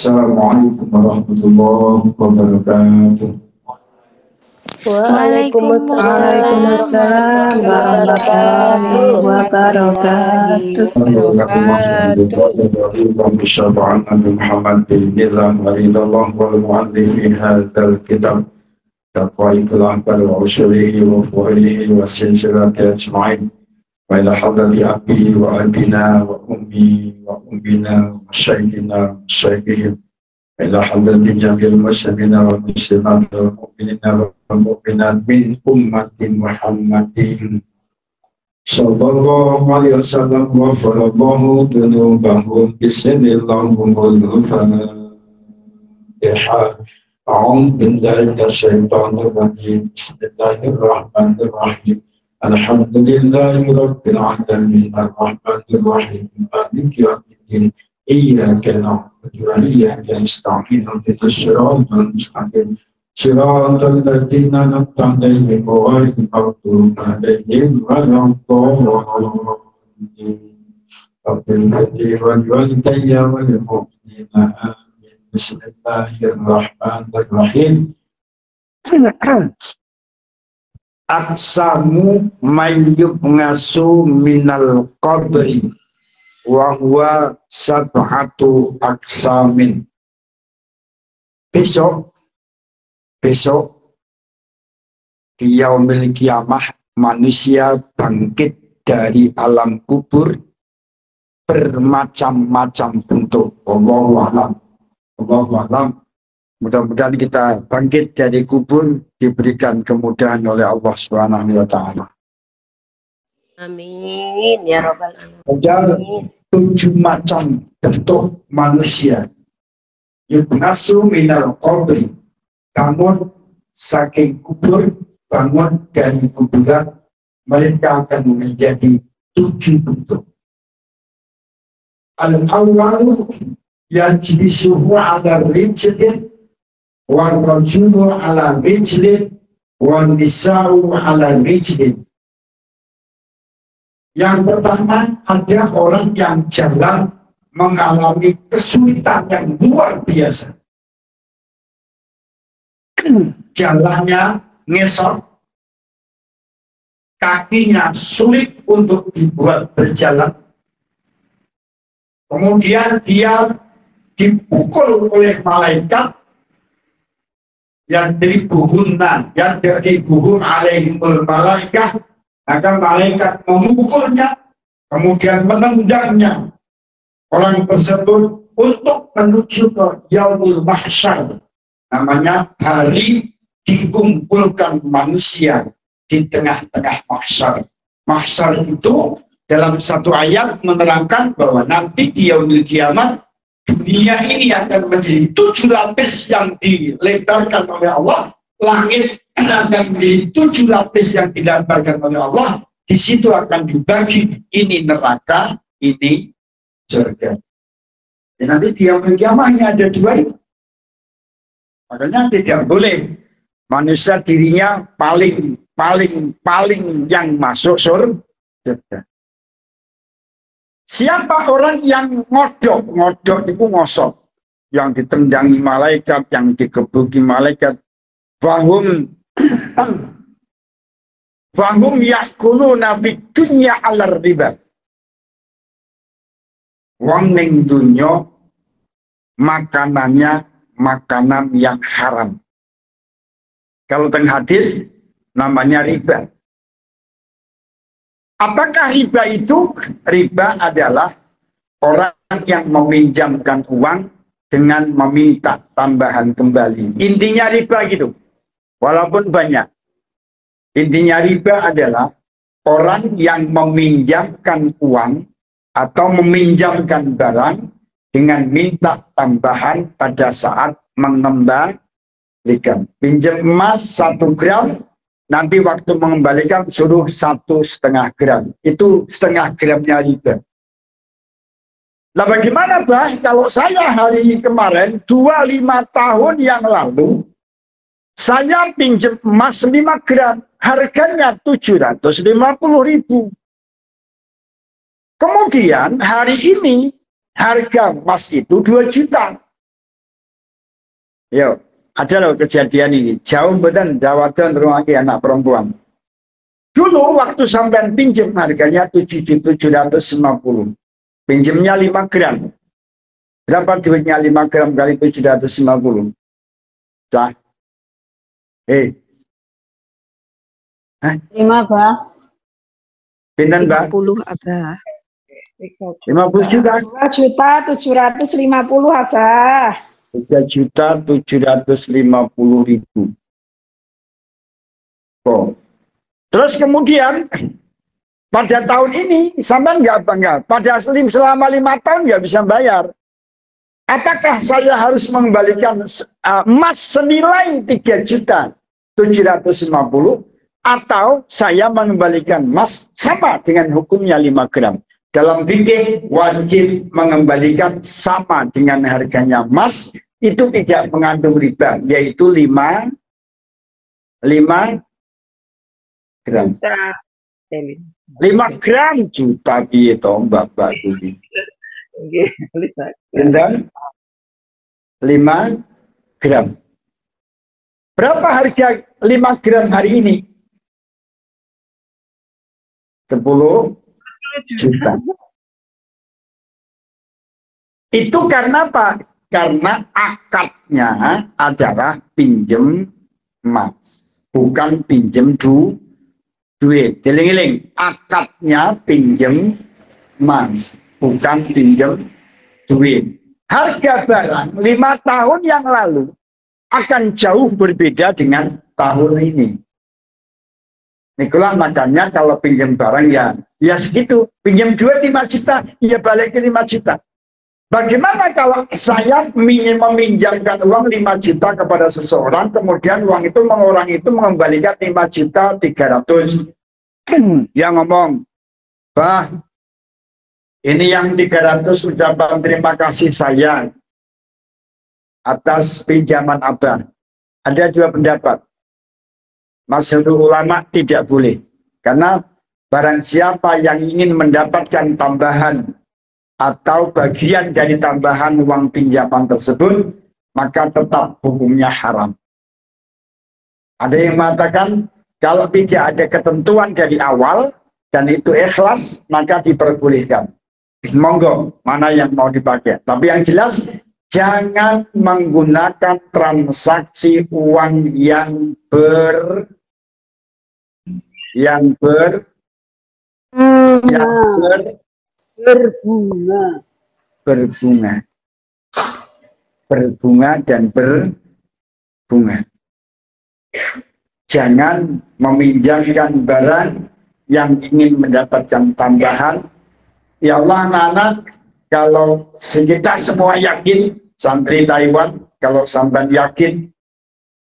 Assalamualaikum warahmatullahi wabarakatuh. Waalaikumsalam Waalaikumsalam warahmatullahi warahmatullahi wabarakatuh. وإلى حضرة أبي وأبينا وأمي وأمنا وشيخنا وشيخهم إلى حضرة جميع المسلمين والمسلمات والمؤمنين والمؤمنات من أمة محمد صلى الله عليه وسلم غفر الله ذنوبهم بسم الله الفاتحة أعوذ بالله من الشيطان الرجيم بسم الله الرحمن الرحيم الحمد لله رب العالمين الرحمن الرحيم مالك يوم الدين إياك نعبد وإياك نستعين اهدنا الصراط المستقيم صراط الذين أنعمت عليهم غير المغضوب عليهم ولا الضالين رب اغفر لي ولوالدي وللمؤمنين آمين بسم الله الرحمن الرحيم Aksamu mayyub ngasu minal qabri wa huwa sab'atu aksamin. Besok di yaumil kiamah manusia bangkit dari alam kubur bermacam-macam bentuk. Allahu a'lam. Mudah-mudahan kita bangkit dari kubur diberikan kemudahan oleh Allah Subhanahu wa taala. Amin ya rabbal alamin. Ada 7 macam bentuk manusia. Yubnasu minal qabri, bangun saking kubur, bangun dari kuburan, mereka akan menjadi 7 bentuk. Al-awwalu yajlisuhu ala rijlin warrajulu ala rijlin wan nisa'u ala rijlin. Yang pertama, ada orang yang jalan mengalami kesulitan yang luar biasa. Jalannya ngesot, kakinya sulit untuk dibuat berjalan. Kemudian dia dipukul oleh malaikat yang diribuhunna, yang diribuhun alaihimul malaikah, maka malaikat memukulnya, kemudian menendangnya orang tersebut untuk menuju ke yaumul mahsyar, namanya hari dikumpulkan manusia di tengah-tengah mahsyar. Mahsyar itu dalam satu ayat menerangkan bahwa nanti di yaumul kiamat dunia ini akan menjadi 7 lapis yang dilebarkan oleh Allah, langit akan menjadi 7 lapis yang dilebarkan oleh Allah. Di situ akan dibagi, ini neraka, ini surga. Dan nanti di yaumul kiamahnya ada 2 itu. Makanya tidak boleh manusia dirinya paling yang masuk surga. Siapa orang yang ngodok itu ngosok, yang ditendangi malaikat, yang dikebuki malaikat, fahum yakuluna fid dunya alar riba. Wong ning dunya makanannya makanan yang haram. Kalau teng hadis namanya riba. Apakah riba itu? Riba adalah orang yang meminjamkan uang dengan meminta tambahan kembali. Intinya riba gitu. Walaupun banyak. Intinya riba adalah orang yang meminjamkan uang atau meminjamkan barang dengan minta tambahan pada saat mengembalikan. Pinjam emas 1 gram, nanti waktu mengembalikan suruh 1,5 gram. Itu setengah gramnya riba. Nah bagaimana Bah kalau saya hari ini kemarin 25 tahun yang lalu saya pinjam emas 5 gram, harganya 750.000. Kemudian hari ini harga emas itu 2 juta. Yo, ada loh kejadian ini. Jauh badan Jawa dan rumah anak perempuan. Dulu waktu sampean pinjam harganya 7.750. Pinjamnya 5 gram. Berapa duitnya 5 gram kali 750? Cah. Lima, Bah. Pinten, Mbak? 50 Abah. 50 juta. 2.750, Abah. 3.750.000. Oh. Terus kemudian pada tahun ini sampai enggak pada selama 5 tahun nggak bisa bayar. Apakah saya harus mengembalikan emas senilai 3.750.000 atau saya mengembalikan emas sama dengan hukumnya 5 gram? Dalam fikih wajib mengembalikan sama dengan harganya emas, itu tidak mengandung riba, yaitu 5 gram. 5 gram juta piye to Mbak Tuti. Dan 5 gram. Berapa harga 5 gram hari ini? 10 juta. Itu karena apa? Karena akadnya adalah pinjem emas, bukan pinjem duit. Eling-eling, akadnya pinjem emas, bukan pinjem duit. Harga barang 5 tahun yang lalu akan jauh berbeda dengan tahun ini. Itulah makanya kalau pinjam barang ya segitu. Pinjam duit 5 juta, ya balik ke 5 juta. Bagaimana kalau saya meminjamkan uang 5 juta kepada seseorang, kemudian orang itu mengembalikan 5 juta 300. Dia ngomong, Bah, ini yang 300 ucapan terima kasih saya atas pinjaman Abah. Ada 2 pendapat. Masyhur ulama tidak boleh. Karena barang siapa yang ingin mendapatkan tambahan atau bagian dari tambahan uang pinjaman tersebut, maka tetap hukumnya haram. Ada yang mengatakan kalau tidak ada ketentuan dari awal dan itu ikhlas, maka diperbolehkan. Monggo, mana yang mau dipakai. Tapi yang jelas, jangan menggunakan transaksi uang yang berbunga dan berbunga. Jangan meminjamkan barang yang ingin mendapatkan tambahan. Ya Allah, anak-anak, kalau kita semua yakin, santri Taiwan, kalau sampai yakin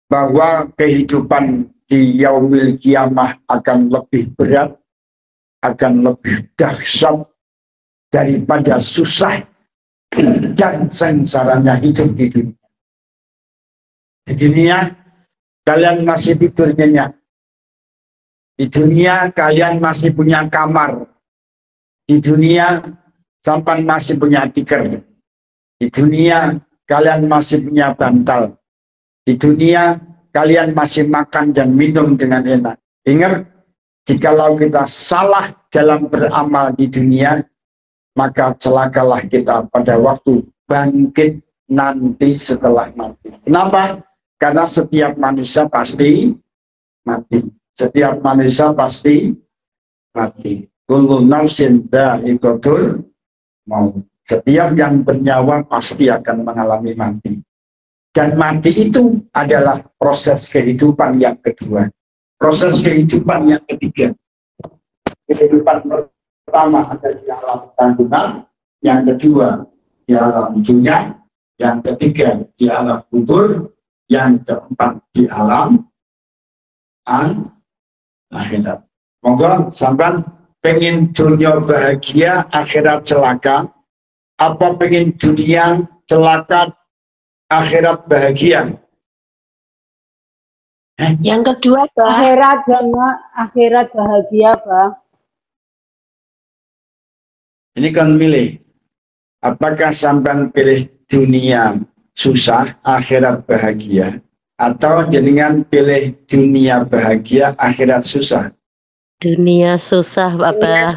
bahwa kehidupan di yaumil kiamah akan lebih berat, akan lebih dahsyat daripada susah dan sengsaranya hidup di dunia. Di dunia kalian masih tidur nyenyak. Di dunia kalian masih punya kamar. Di dunia sampan masih punya tikar. Di dunia kalian masih punya bantal. Di dunia kalian masih makan dan minum dengan enak. Ingat, jikalau kita salah dalam beramal di dunia, maka celakalah kita pada waktu bangkit nanti setelah mati. Kenapa? Karena setiap manusia pasti mati. Setiap manusia pasti mati. Kullu nafsin dha'iqatul maut. Setiap yang bernyawa pasti akan mengalami mati. Dan mati itu adalah proses kehidupan yang kedua. Proses kehidupan yang ketiga. Kehidupan pertama ada di alam kandungan, yang kedua di alam dunia, yang ketiga di alam kubur, yang keempat di alam akhirat. Monggo sampai pengen dunia bahagia, akhirat celaka, apa pengen dunia celaka, akhirat bahagia? Yang kedua, Bah. Akhirat bahagia, Bah. Ini kan milih. Apakah sampai pilih dunia susah, akhirat bahagia, atau jenengan pilih dunia bahagia, akhirat susah? Dunia susah, Bapak.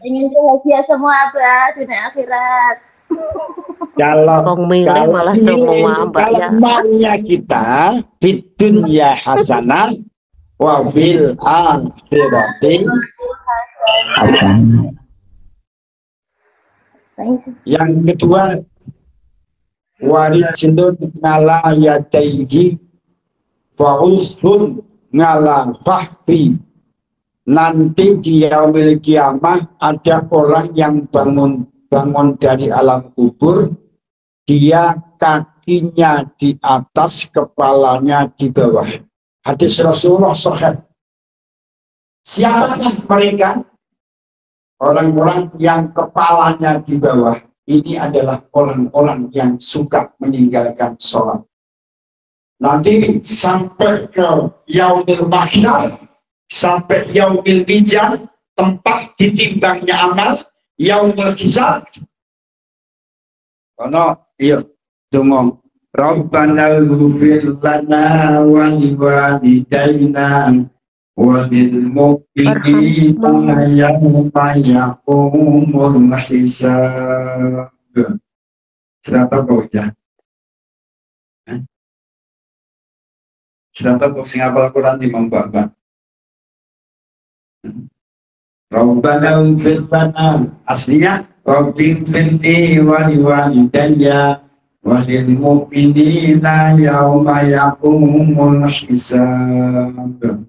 Ingin bahagia semua, Abah, dunia akhirat. Kong milih malah semua, Mbak kalau ya. maunya kita di dunia hasanah wa fil akhirati hasanah. Yang kedua, warijlun ngala yadaihi fa'usun ngala fahfi. Nanti di yaumil kiamah ada orang yang bangun dari alam kubur, dia kakinya di atas, kepalanya di bawah. Hadis Rasulullah sahih. Siapa mereka? Orang-orang yang kepalanya di bawah. Ini adalah orang-orang yang suka meninggalkan sholat. Nanti sampai ke yaumil mahsyar, sampai yaumil mizan, tempat ditimbangnya amal, yaumil hisab. Karena iya dongo Rabbana ighfir lana wa liwalidayna wa lil mu'minina yawma yaqumul hisab. Surat apa ya? Surat apa sing hafal Quran Imam Bapak? Rabbana ighfir lana, aslinya Rabbi ighfirli wa liwalidayya wa lil mu'minina yawma yaqumul hisab.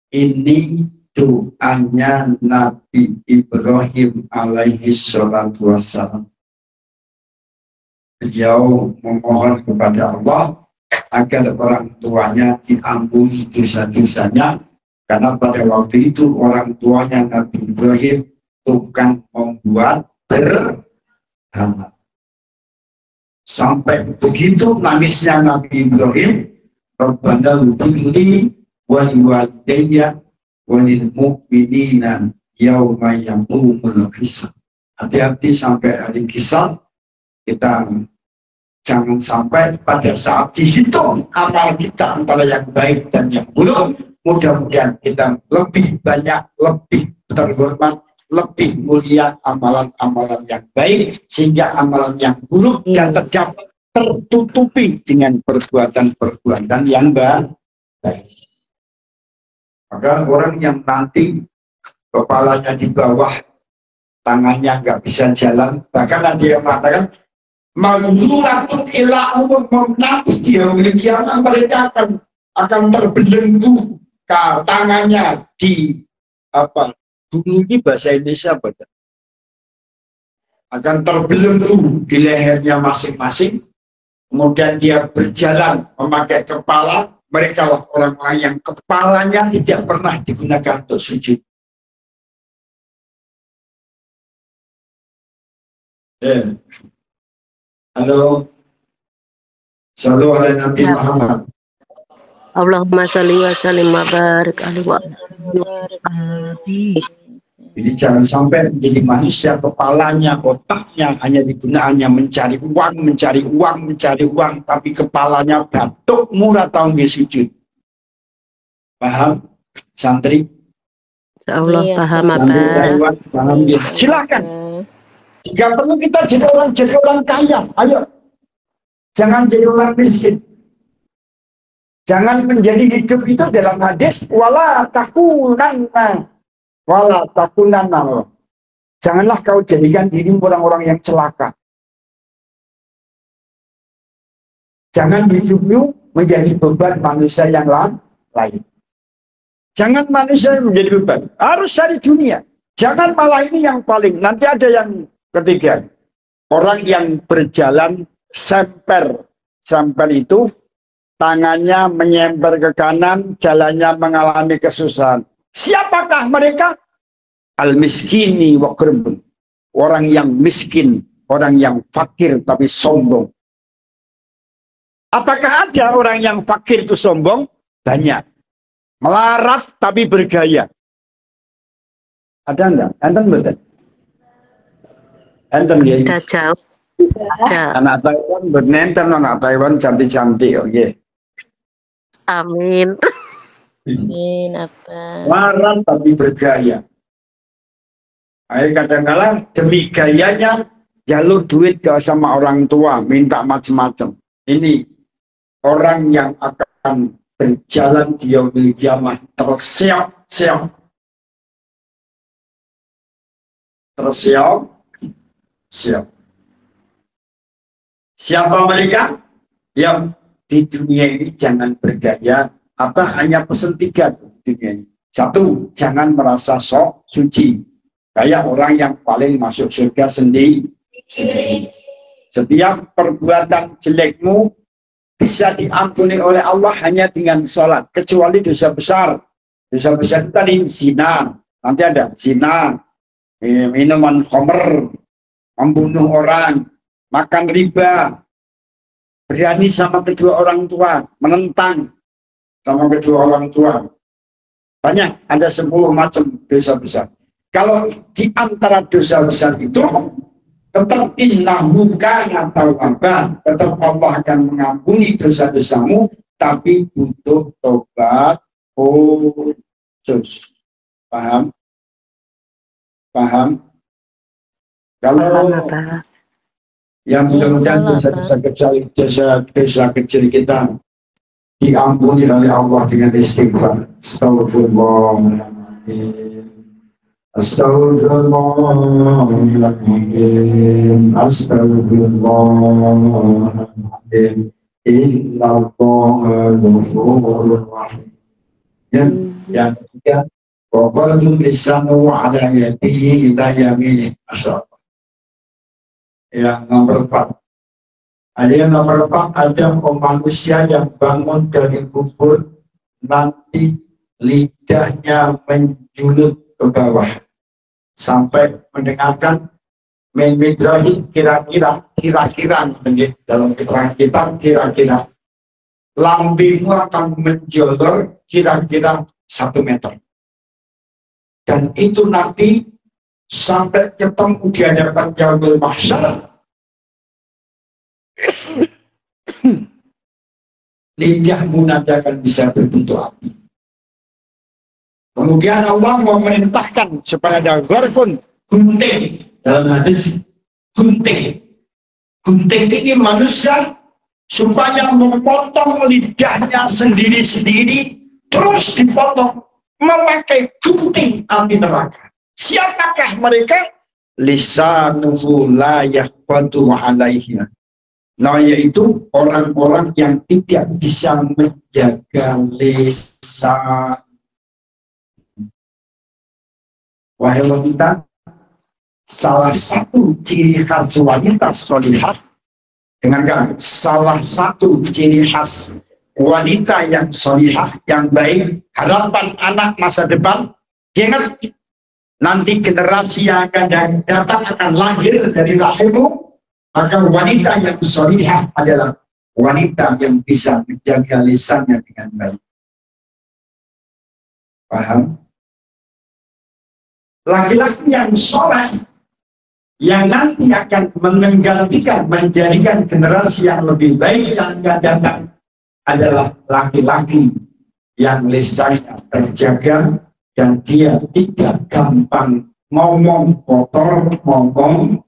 Ini doanya Nabi Ibrahim alaihi salatu wassalam. Beliau memohon kepada Allah agar orang tuanya diampuni dosa-dosanya, karena pada waktu itu orang tuanya Nabi Ibrahim tukang membuat berhala. Sampai begitu nangisnya Nabi Ibrahim, Rabbana ighfirli wa liwalidayya wa lil mu'minina yauma yaqumul hisab. Hati-hati sampai hari hisab, kita jangan sampai pada saat dihitung amal kita antara yang baik dan yang buruk. Mudah-mudahan kita lebih banyak, lebih terhormat, lebih mulia amalan-amalan yang baik, sehingga amalan yang buruk dan tertutupi dengan perbuatan-perbuatan yang baik. Maka orang yang nanti kepalanya di bawah, tangannya nggak bisa jalan, bahkan ada yang mengatakan magluratun ila umur, nanti dia memiliki anak, mereka akan terbelenggu tangannya di apa? Bumi ini bahasa Indonesia apa? Akan terbelenggu di lehernya masing-masing. Kemudian dia berjalan memakai kepala. Mereka lah orang-orang yang kepalanya tidak pernah digunakan untuk sujud. Halo. Shallallahu alaihi Nabi Muhammad. Allahumma sholli wa sallim wa barik alaihi wa Jadi jangan sampai menjadi manusia kepalanya, otaknya hanya digunakannya mencari uang, tapi kepalanya batuk murah tahu nggak sujud. Paham, santri? Allah paham apa? Paham ya. Silakan. Jika perlu kita jadi orang kaya, ayo. Jangan jadi orang miskin. Jangan menjadi hidup itu dalam hadis wala takunanna. Janganlah kau jadikan dirimu orang-orang yang celaka. Jangan hidupmu menjadi beban manusia yang lain. Jangan manusia yang menjadi beban. Harus cari dunia. Jangan malah ini yang paling. Nanti ada yang ketiga. Orang yang berjalan semper. Semper itu tangannya menyemper ke kanan, jalannya mengalami kesusahan. Siapakah mereka? Al-miskini wa qurbun. Orang yang miskin, orang yang fakir tapi sombong. Apakah ada orang yang fakir itu sombong? Banyak. Melarat tapi bergaya. Ada enggak? Enten betul? Enten ya? Udah jauh. Ya. Anak Taiwan bernenten, anak Taiwan cantik-cantik, oke. Amin. Amin, Abah. Waras tapi bergaya. Kadang-kadang demi gayanya jalur duit ke sama orang tua, minta macam-macam. Ini orang yang akan berjalan di yaumil kiamah tersiap-siap. Tersiap-siap. Siapa mereka? Yang di dunia ini jangan bergaya, apa hanya pesan 3 di dunia ini. 1, jangan merasa sok suci. Kayak orang yang paling masuk surga sendiri. Setiap perbuatan jelekmu bisa diampuni oleh Allah hanya dengan sholat. Kecuali dosa besar. Dosa besar itu tadi zina. Nanti ada zina, minuman khamr, membunuh orang, makan riba, berani sama kedua orang tua, menentang sama kedua orang tua. Banyak, ada 10 macam dosa besar. Kalau di antara dosa besar itu tetap innahu kana tawwaban, tetap Allah akan mengampuni dosa-dosamu, tapi butuh tobat khusus. Paham? Paham? Kalau yang mudah-mudahan dosa kecil kita diampuni oleh Allah dengan istighfar. Astagfirullahaladzim. Astagfirullahaladzim. Astagfirullahaladzim. Innallaha ghafurur rahim. Yang ketiga, wa qalu lisanu ala yadihi ila yaminih. Masyaallah. Yang nomor 4. Ada yang nomor 4, ada manusia yang bangun dari kubur nanti lidahnya menjulut ke bawah sampai mendengarkan memidrahi kira-kira dalam keterangan kita kira-kira lambungmu akan menjolor kira-kira 1 meter, dan itu nanti sampai ketemu di hadapan yaumul mahsyar. Lidahmu nanti akan bisa berbentuk api. Kemudian Allah memerintahkan supaya ada gharqun, gunting. Dalam hadis, gunting. Gunting ini manusia supaya memotong lidahnya sendiri-sendiri, terus dipotong memakai gunting api neraka. Siapakah mereka? Lisanuhu la yaqwatu alaihi. Nah, yaitu orang-orang yang tidak bisa menjaga lisan. Wahai wanita, salah satu ciri khas wanita sholihah, dengarkan, salah satu ciri khas wanita yang sholihah, yang baik, harapan anak masa depan, ingat, nanti generasi yang akan datang akan lahir dari rahimmu, maka wanita yang sholihah adalah wanita yang bisa menjaga lisannya dengan baik. Paham? Laki-laki yang soleh yang nanti akan menggantikan, menjadikan generasi yang lebih baik yang akan datang adalah laki-laki yang lisannya terjaga dan dia tidak gampang ngomong kotor, ngomong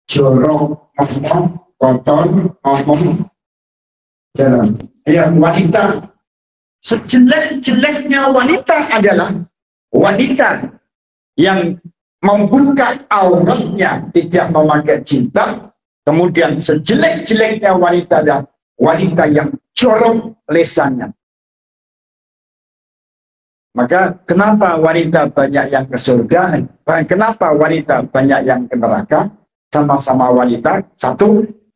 jorok, ngomong kotor, ngomong dalam. Ya, wanita sejelek-jeleknya wanita adalah wanita yang membuka auratnya, tidak memakai jilbab. Kemudian sejelek-jeleknya wanita adalah wanita yang jorok lesannya. Maka kenapa wanita banyak yang ke surga? Kenapa wanita banyak yang ke neraka? Sama-sama wanita. 1,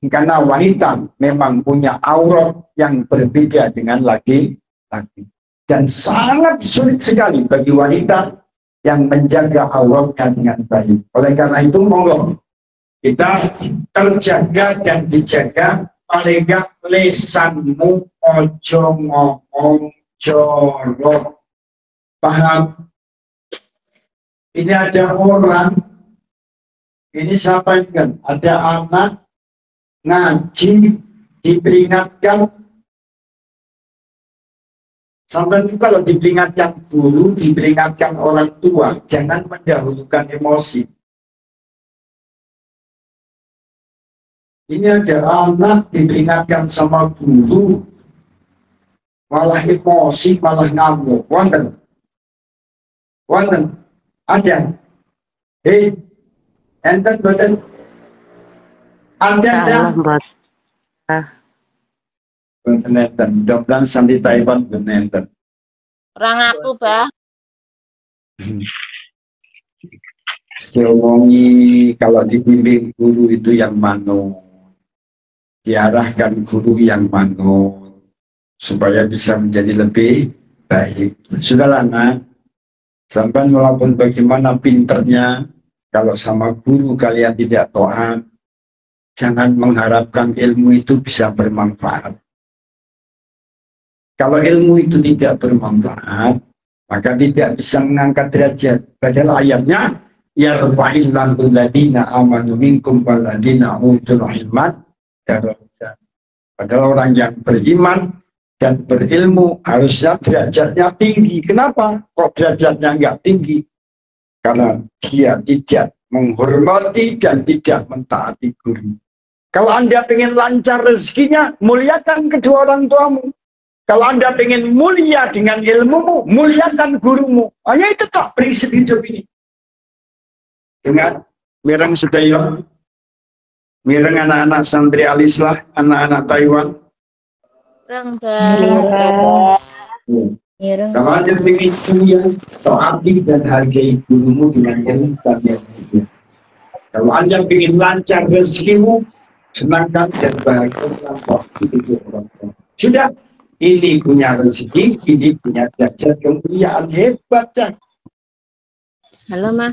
karena wanita memang punya aurat yang berbeda dengan laki-laki. Dan sangat sulit sekali bagi wanita yang menjaga auratnya dengan baik. Oleh karena itu, monggo kita terjaga dan dijaga, paling gak lesanmu ojo ngomong jorok. Paham? Ini ada orang, ini siapa kan? Ada anak ngaji, diperingatkan. Sampai itu kalau diperingatkan guru, diperingatkan orang tua, jangan mendahulukan emosi. Ini ada anak diperingatkan sama guru, malah emosi, malah ngamuk. Wonten, ada. Hei, enten boten. Ada ya. Enten, mudah-mudahan sampai Taiwan enten. Orang aku, Bah. Saya omongi kalau dibimbing guru itu yang manut, diarahkan guru yang manut supaya bisa menjadi lebih baik. Sudahlah nak, sampai walaupun bagaimana pinternya, kalau sama guru kalian tidak taat, jangan mengharapkan ilmu itu bisa bermanfaat. Kalau ilmu itu tidak bermanfaat, maka tidak bisa mengangkat derajat. Padahal ayatnya, yarfa'illahu alladhina amanu minkum walladhina utul ilma darajat. Padahal orang yang beriman dan berilmu harusnya derajatnya tinggi. Kenapa? Kok derajatnya enggak tinggi? Karena dia tidak menghormati dan tidak mentaati guru. Kalau Anda ingin lancar rezekinya, muliakan kedua orang tuamu. Kalau Anda ingin mulia dengan ilmumu, muliakan gurumu. Hanya itu tak prinsip hidup ini. Dengar, mireng Sudayo, mireng anak-anak santri alislah, anak-anak Taiwan. Kalau Anda ingin mulia, taati dan hargai gurumu dengan ilmu dan ilmu. Kalau Anda ingin lancar rezekimu, senangkan dan bahagia waktu itu orang tua. Sudah. Ini punya rezeki, ini punya derajat kemuliaan hebat. Halo, Ma.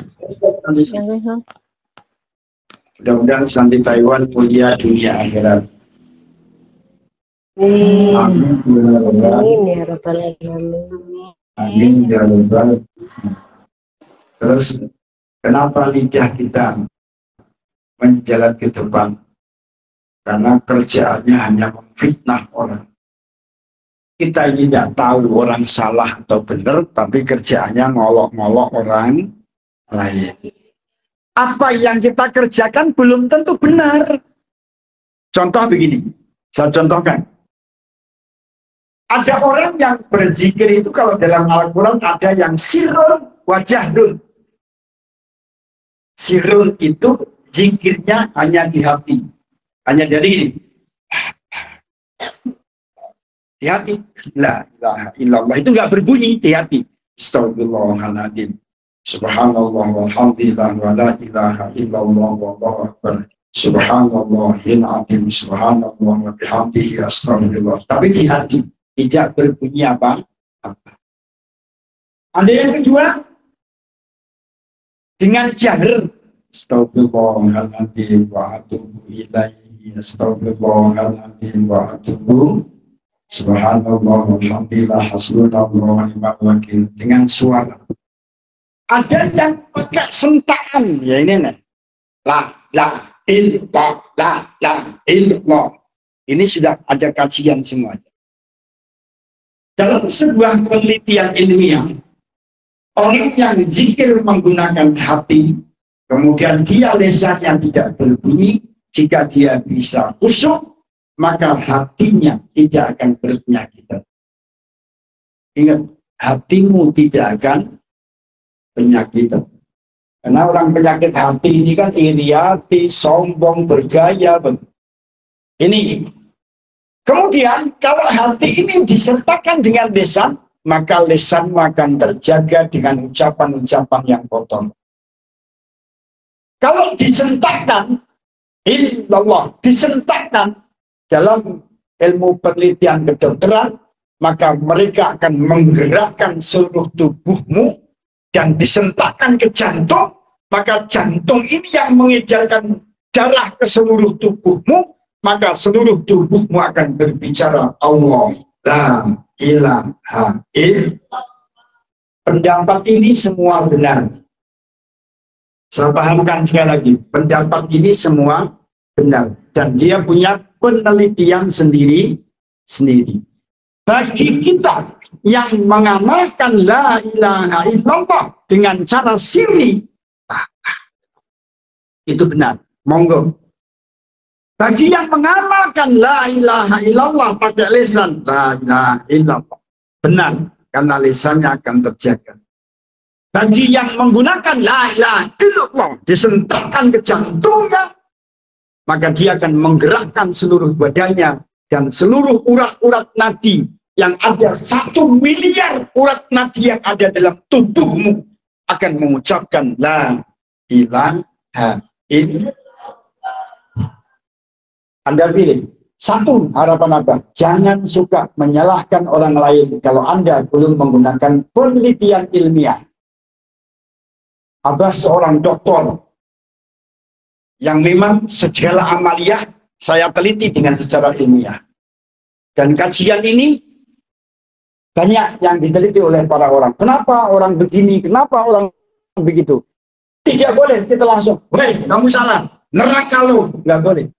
Mudah-mudahan sampai Taiwan mulia dunia akhirat. Amin ya rabbal alamin. Amin ya rabbal. Terus kenapa lidah kita menjalan ke depan? Karena kerjaannya hanya memfitnah orang. Kita ini tidak tahu orang salah atau benar, tapi kerjaannya ngolok-ngolok orang lain. Apa yang kita kerjakan belum tentu benar. Contoh begini, saya contohkan. Ada orang yang berzikir itu kalau dalam Al-Quran ada yang sirrun wajahdun. Sirrun itu zikirnya hanya di hati. Hanya dari ini. Di hati, la ilaha illallah itu nggak berbunyi di hati. Astagfirullahaladzim, subhanallah walhamdulillah wa la ilaha illallah wallahu akbar, subhanallahil azim, subhanallah wa bihamdihi astagfirullah. Tapi di hati tidak berbunyi apa? Ada yang kedua dengan jahar, astagfirullahaladzim wa atubu ilaihi, astagfirullahaladzim wa atubu. Subhanallah walhamdulillah hasbunallah wa ni'mal wakil, dengan suara. Ada yang pakai sentakan, ya ini nih. La illallah. Ini sudah ada kajian semuanya. Dalam sebuah penelitian ilmiah, orang yang zikir menggunakan hati, kemudian dia lisannya tidak berbunyi, jika dia bisa khusyuk, maka hatinya tidak akan berpenyakit. Ingat, hatimu tidak akan penyakit. Karena orang penyakit hati ini kan iri hati, sombong, bergaya. Ini. Kemudian kalau hati ini disertakan dengan lisan, maka lisanmu akan terjaga dengan ucapan-ucapan yang kotor. Kalau disertakan, illallah, disertakan, dalam ilmu penelitian kedokteran, maka mereka akan menggerakkan seluruh tubuhmu dan disentakkan ke jantung, maka jantung ini yang mengedarkan darah ke seluruh tubuhmu, maka seluruh tubuhmu akan berbicara Allah la ilaha illallah. Pendapat ini semua benar. Saya pahamkan sekali lagi, pendapat ini semua benar. Dan dia punya penelitian sendiri. Bagi kita yang mengamalkan la ilaha illallah dengan cara sirri, itu benar. Monggo. Bagi yang mengamalkan la ilaha illallah pakai lisan, la ilaha illallah, benar, karena lisannya akan terjaga. Bagi yang menggunakan la ilaha illallah disentakkan ke jantungnya, maka dia akan menggerakkan seluruh badannya dan seluruh urat-urat nadi yang ada 1 miliar urat nadi yang ada dalam tubuhmu akan mengucapkan la ilaha illallah. Anda pilih satu, harapan apa? Jangan suka menyalahkan orang lain kalau Anda belum menggunakan penelitian ilmiah. Abah seorang doktor yang memang segala amaliyah saya teliti dengan secara ilmiah. Dan kajian ini banyak yang diteliti oleh para orang. Kenapa orang begini? Kenapa orang begitu? Tidak boleh kita langsung, weh kamu salah, neraka lo. Nggak boleh.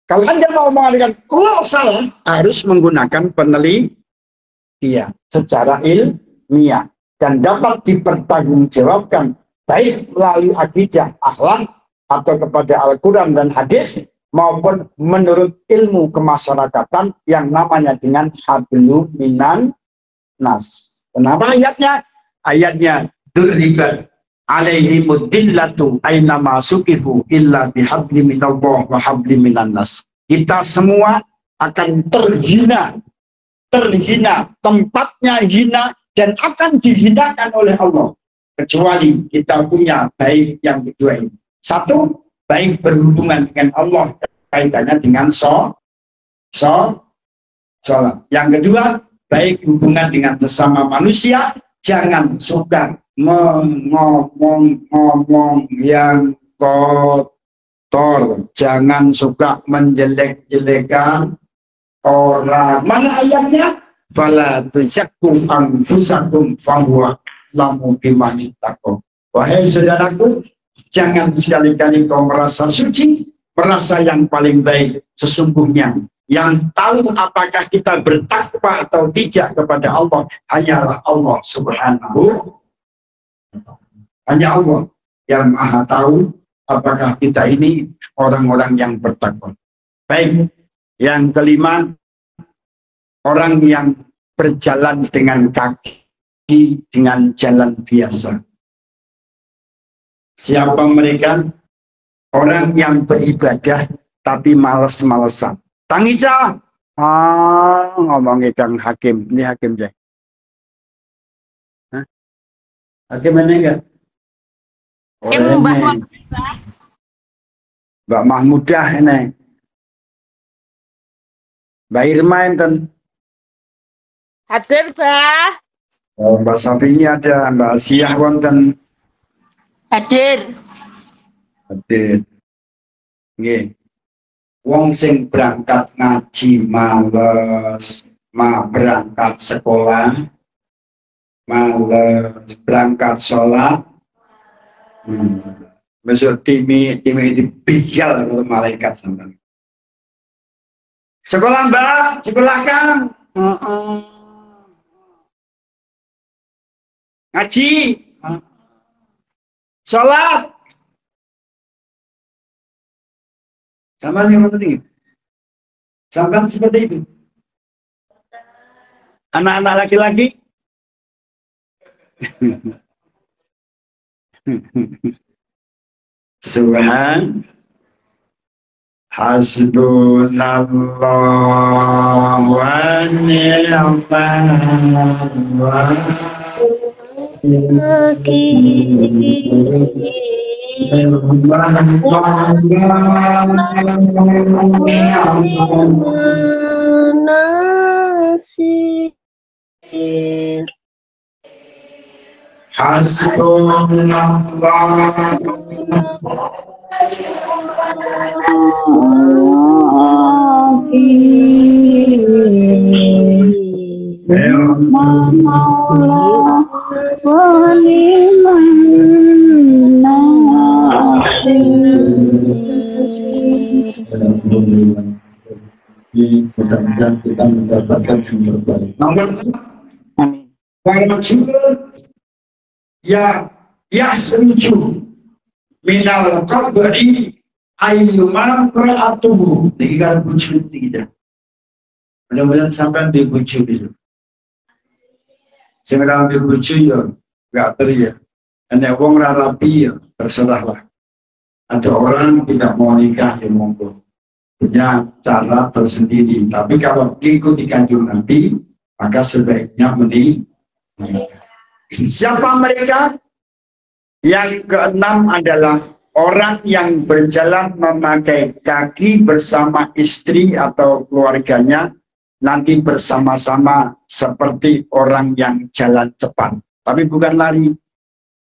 Kalau Anda mau mengatakan lo salah, harus menggunakan penelitian secara ilmiah dan dapat dipertanggungjawabkan baik melalui akidah, akhlak, atau kepada Al-Quran dan hadis, maupun menurut ilmu kemasyarakatan yang namanya dengan hablum minan nas. Kenapa ayatnya? Ayatnya duribat alaihimud dillatu aynama suqifu illa bihabli minallah wa habli minan nas. Kita semua akan terhina, tempatnya hina dan akan dihinakan oleh Allah, kecuali kita punya baik yang kedua ini. Satu, baik berhubungan dengan Allah kaitannya dengan sholat. Yang kedua, baik hubungan dengan sesama manusia, jangan suka ngomong yang kotor, jangan suka menjelek-jelekan orang. Mana ayatnya? Fala tuzakku anfusakum fahuwa lamu bimani taqwa. Wahai saudaraku, jangan sekali-kali kau merasa suci, merasa yang paling baik. Sesungguhnya yang tahu apakah kita bertakwa atau tidak kepada Allah hanyalah Allah Subhanahu. Hanya Allah yang maha tahu apakah kita ini orang-orang yang bertakwa. Baik, yang kelima, orang yang berjalan dengan kaki dengan jalan biasa. Siapa mereka? Orang yang beribadah tapi males-malesan. Tangica, ngomongin Kang Hakim. Ini Hakim deh. Hakim mana enggak? Mbak Mahmudah ini. Mbak Irma enten. Hadir, Mbak. Oh, Mbak Sapinya ada, Mbak Siah wonten. Hadir. Nggih. Wong sing berangkat ngaji males, berangkat sekolah males, berangkat sholat. Besok tim itu bigal oleh malaikat sampai. Sekolah Mbak, sekolah Kang. Ngaji, sholat. Sama yang penting. Sampai seperti itu. Anak-anak laki-laki. Subhan hasbunallah wa ni'mal Nasir. Hasbunallah Mudah-mudahan kita mendapatkan yang terbaik. Nomor ya setuju minal qabri ayyuma ra'atuhu tinggal bujuk tidak. Mudah-mudahan sampai di bujuk itu. Sekarang di bujuk ya nggak teriak. Ada orang rapi ya terserahlah. Ada orang tidak mau nikah ya monggo. Punya cara tersendiri. Tapi kalau ikuti kanjeng Nabi, maka sebaiknya menikah. Siapa mereka? Yang keenam adalah orang yang berjalan memakai kaki bersama istri atau keluarganya, nanti bersama-sama seperti orang yang jalan cepat. Tapi bukan lari,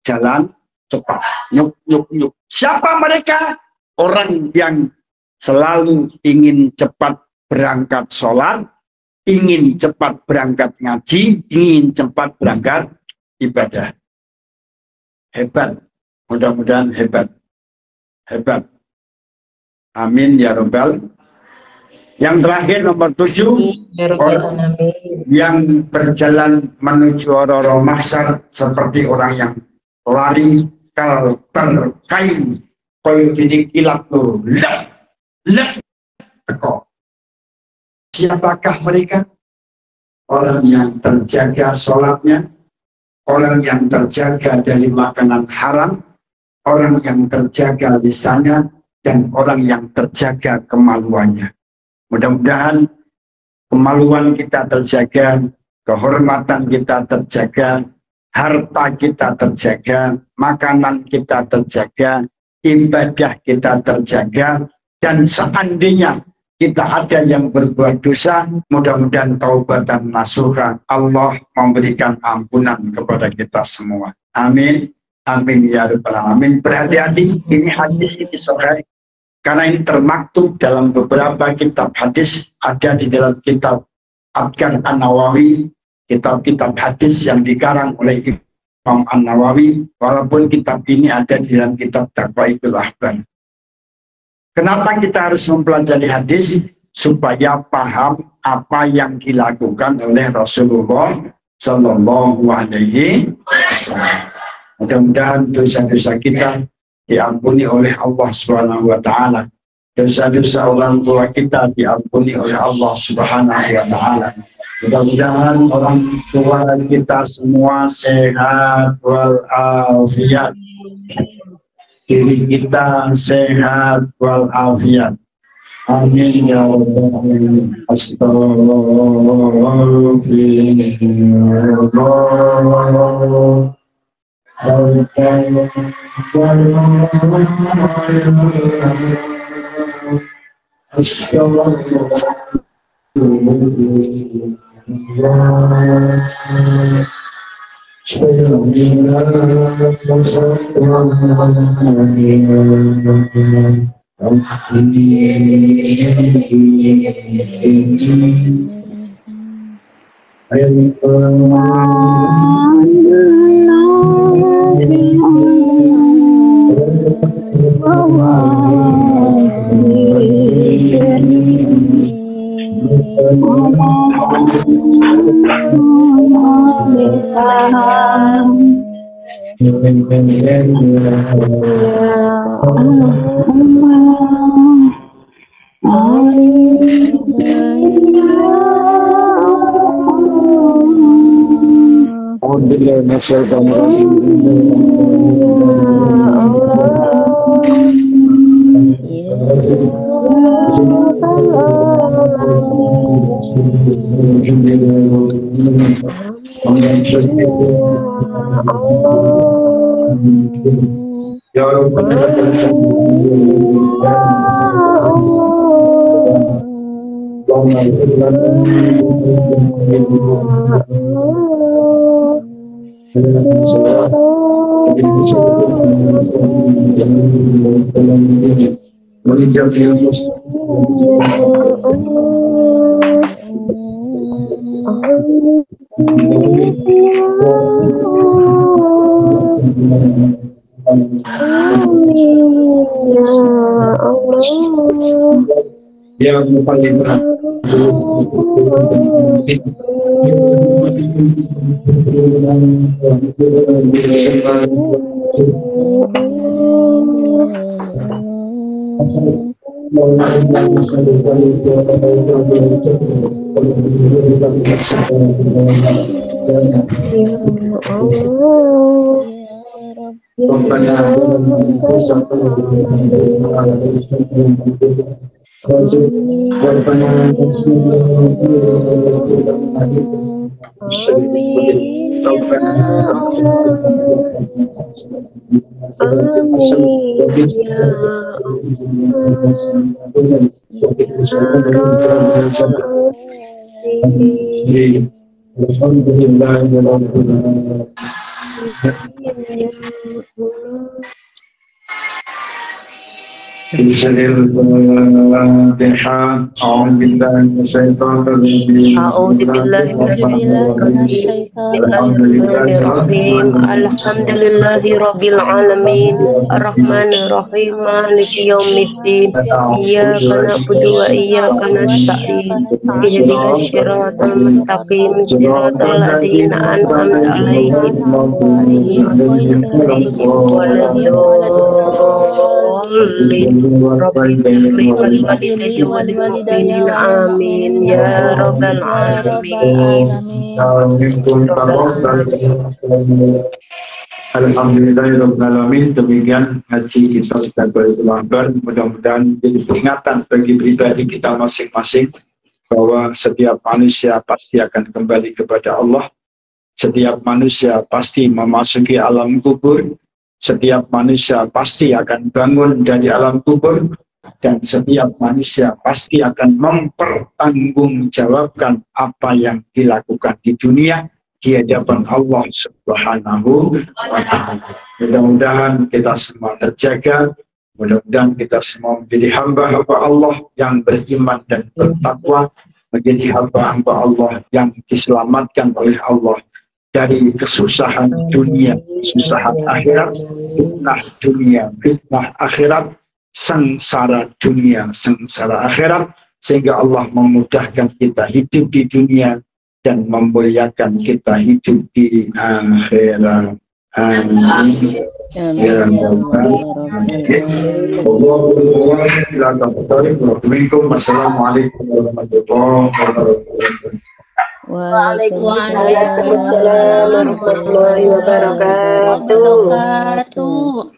jalan cepat. Nyuk, nyuk, nyuk. Siapa mereka? Orang yang selalu ingin cepat berangkat sholat, ingin cepat berangkat ngaji, ingin cepat berangkat ibadah. Hebat, mudah-mudahan hebat. Amin ya Rabbal. Yang terakhir nomor 7, orang yang berjalan menuju orang mahsyar seperti orang yang lari terkain koyo gini kilat tuh. Siapakah mereka? Orang yang terjaga sholatnya, orang yang terjaga dari makanan haram, orang yang terjaga lisannya, dan orang yang terjaga kemaluannya. Mudah-mudahan kemaluan kita terjaga, kehormatan kita terjaga, harta kita terjaga, makanan kita terjaga, ibadah kita terjaga, dan seandainya kita ada yang berbuat dosa, mudah-mudahan taubatan nasuha, Allah memberikan ampunan kepada kita semua. Amin. Amin ya rabbal alamin. Berhati-hati, ini hadis ini sahih. Karena ini termaktub dalam beberapa kitab hadis, ada di dalam kitab Adkar An-Nawawi, kitab-kitab hadis yang dikarang oleh Imam An-Nawawi, walaupun kitab ini ada di dalam kitab Taqwaidul Ahbar. Kenapa kita harus mempelajari hadis? Supaya paham apa yang dilakukan oleh Rasulullah Shallallahu Alaihi Wasallam. Mudah-mudahan dosa-dosa kita diampuni oleh Allah Subhanahu Wa Taala. Dosa-dosa orang tua kita diampuni oleh Allah Subhanahu Wa Taala. Mudah-mudahan orang tua kita semua sehat walafiat. Diri kita sehat walafiat. Amin ya rabbal alamin. Astagfirullah. Amin ya Allah. yang paling Bismillahirrahmanirrahim. Alhamdulillahirabbil alamin. Arrahmanirrahim. Maliki yaumiddin. Iyyaka na'budu wa iyyaka nasta'in. Ihdinas siratal mustaqim. Siratal ladzina an'amta 'alaihim ghairil waladdallin. Amin ya rabbal alamin. Alhamdulillahirrahmanirrahim. Demikian ngaji kita Taqwatul Akbar. Mudah-mudahan jadi peringatan bagi pribadi kita masing-masing bahwa setiap manusia pasti akan kembali kepada Allah. Setiap manusia pasti memasuki alam kubur. Setiap manusia pasti akan bangun dari alam kubur. Dan setiap manusia pasti akan mempertanggungjawabkan apa yang dilakukan di dunia di hadapan Allah Subhanahu wa Ta'ala. Mudah-mudahan kita semua terjaga, mudah-mudahan kita semua menjadi hamba-hamba Allah yang beriman dan bertakwa, menjadi hamba-hamba Allah yang diselamatkan oleh Allah dari kesusahan dunia, kesusahan akhirat, fitnah dunia, fitnah akhirat, sengsara dunia, sengsara akhirat, sehingga Allah memudahkan kita hidup di dunia dan memuliakan kita hidup di akhirat. Amin. Wassalamualaikum warahmatullahi wabarakatuh. Waalaikumsalam warahmatullahi wabarakatuh.